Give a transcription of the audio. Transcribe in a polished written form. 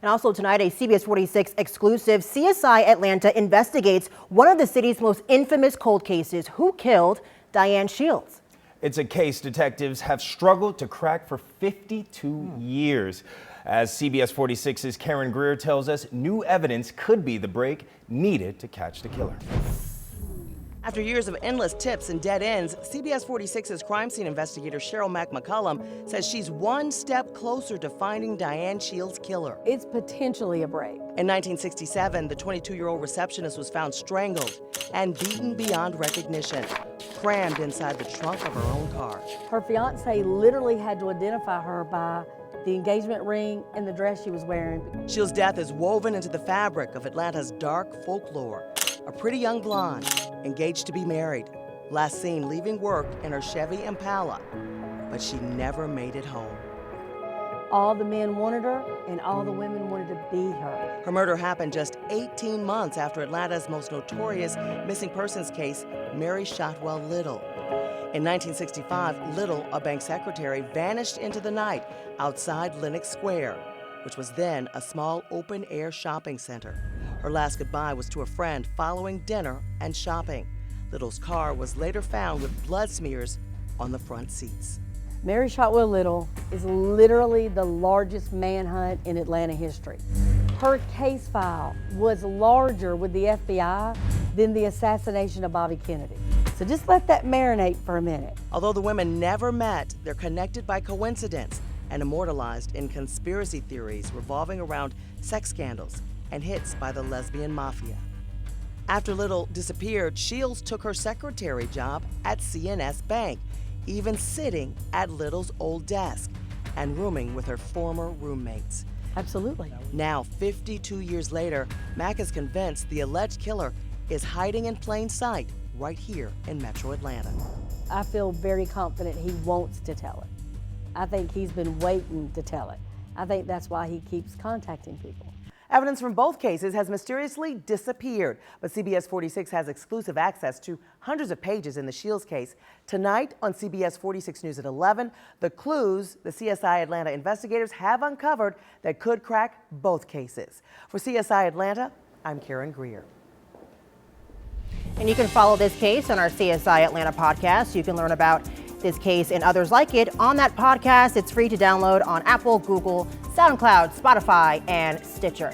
And also tonight, a CBS 46 exclusive CSI Atlanta investigates one of the city's most infamous cold cases. Who killed Diane Shields? It's a case detectives have struggled to crack for 52 years. As CBS 46's Karen Greer tells us, new evidence could be the break needed to catch the killer. After years of endless tips and dead ends, CBS 46's crime scene investigator Cheryl McCullum says she's one step closer to finding Diane Shields' killer. It's potentially a break. In 1967, the 22-year-old receptionist was found strangled and beaten beyond recognition, crammed inside the trunk of her own car. Her fiance literally had to identify her by the engagement ring and the dress she was wearing. Shields' death is woven into the fabric of Atlanta's dark folklore. A pretty young blonde, engaged to be married, last seen leaving work in her Chevy Impala, but she never made it home. All the men wanted her, and all the women wanted to be her. Her murder happened just 18 months after Atlanta's most notorious missing persons case, Mary Shotwell Little. In 1965, Little, a bank secretary, vanished into the night outside Lenox Square, which was then a small open-air shopping center. Her last goodbye was to a friend following dinner and shopping. Little's car was later found with blood smears on the front seats. Mary Shotwell Little is literally the largest manhunt in Atlanta history. Her case file was larger with the FBI than the assassination of Bobby Kennedy. So just let that marinate for a minute. Although the women never met, they're connected by coincidence and immortalized in conspiracy theories revolving around sex scandals and hits by the lesbian mafia. After Little disappeared, Shields took her secretary job at CNS Bank, even sitting at Little's old desk and rooming with her former roommates. Absolutely. Now, 52 years later, Mac is convinced the alleged killer is hiding in plain sight right here in Metro Atlanta. I feel very confident he wants to tell it. I think he's been waiting to tell it. I think that's why he keeps contacting people. Evidence from both cases has mysteriously disappeared, but CBS 46 has exclusive access to hundreds of pages in the Shields case. Tonight on CBS 46 News at 11, the clues the CSI Atlanta investigators have uncovered that could crack both cases. For CSI Atlanta, I'm Karen Greer. And you can follow this case on our CSI Atlanta podcast. You can learn about this case and others like it on that podcast. It's free to download on Apple, Google, SoundCloud, Spotify, and Stitcher.